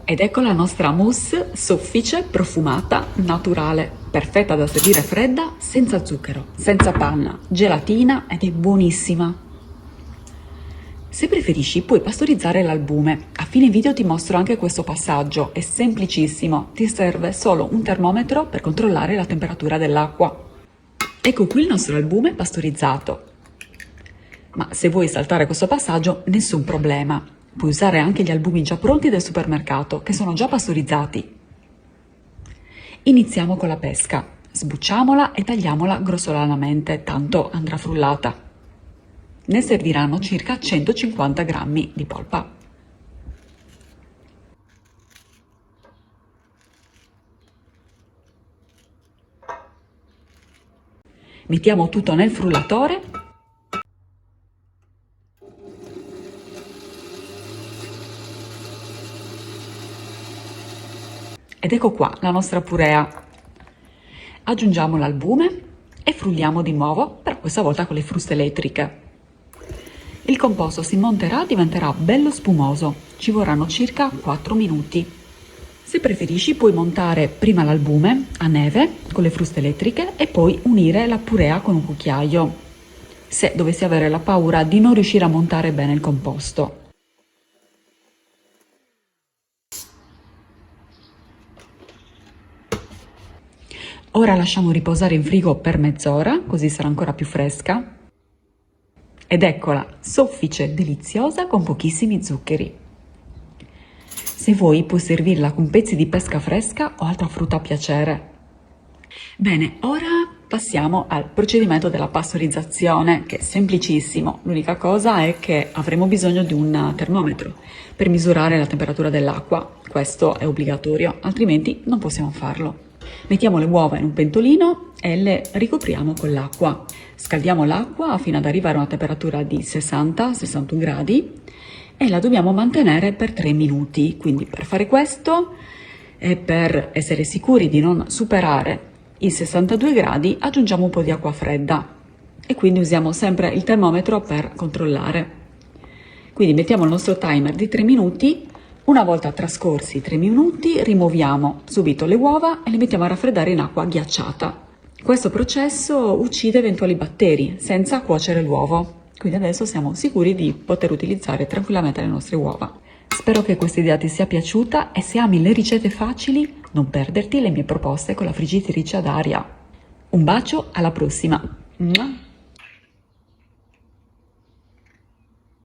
Ed ecco la nostra mousse soffice, profumata, naturale, perfetta da servire fredda, senza zucchero, senza panna, gelatina ed è buonissima. Se preferisci puoi pastorizzare l'albume. A fine video ti mostro anche questo passaggio, è semplicissimo, ti serve solo un termometro per controllare la temperatura dell'acqua. Ecco qui il nostro albume pastorizzato. Ma se vuoi saltare questo passaggio, nessun problema. Puoi usare anche gli albumi già pronti del supermercato, che sono già pastorizzati. Iniziamo con la pesca. Sbucciamola e tagliamola grossolanamente, tanto andrà frullata. Ne serviranno circa 150 grammi di polpa. Mettiamo tutto nel frullatore. Ed ecco qua la nostra purea. Aggiungiamo l'albume e frulliamo di nuovo, però questa volta con le fruste elettriche. Il composto si monterà, diventerà bello spumoso, ci vorranno circa 4 minuti. Se preferisci puoi montare prima l'albume a neve con le fruste elettriche e poi unire la purea con un cucchiaio, se dovessi avere la paura di non riuscire a montare bene il composto. Ora lasciamo riposare in frigo per mezz'ora, così sarà ancora più fresca. Ed eccola, soffice, deliziosa con pochissimi zuccheri. Se vuoi puoi servirla con pezzi di pesca fresca o altra frutta a piacere. Bene, ora passiamo al procedimento della pastorizzazione, che è semplicissimo. L'unica cosa è che avremo bisogno di un termometro per misurare la temperatura dell'acqua. Questo è obbligatorio, altrimenti non possiamo farlo. Mettiamo le uova in un pentolino e le ricopriamo con l'acqua. Scaldiamo l'acqua fino ad arrivare a una temperatura di 60-61 gradi e la dobbiamo mantenere per 3 minuti. Quindi per fare questo e per essere sicuri di non superare i 62 gradi aggiungiamo un po' di acqua fredda e quindi usiamo sempre il termometro per controllare. Quindi mettiamo il nostro timer di 3 minuti. Una volta trascorsi 3 minuti rimuoviamo subito le uova e le mettiamo a raffreddare in acqua ghiacciata. Questo processo uccide eventuali batteri senza cuocere l'uovo, quindi adesso siamo sicuri di poter utilizzare tranquillamente le nostre uova. Spero che questa idea ti sia piaciuta e se ami le ricette facili non perderti le mie proposte con la friggitrice ad aria. Un bacio, alla prossima!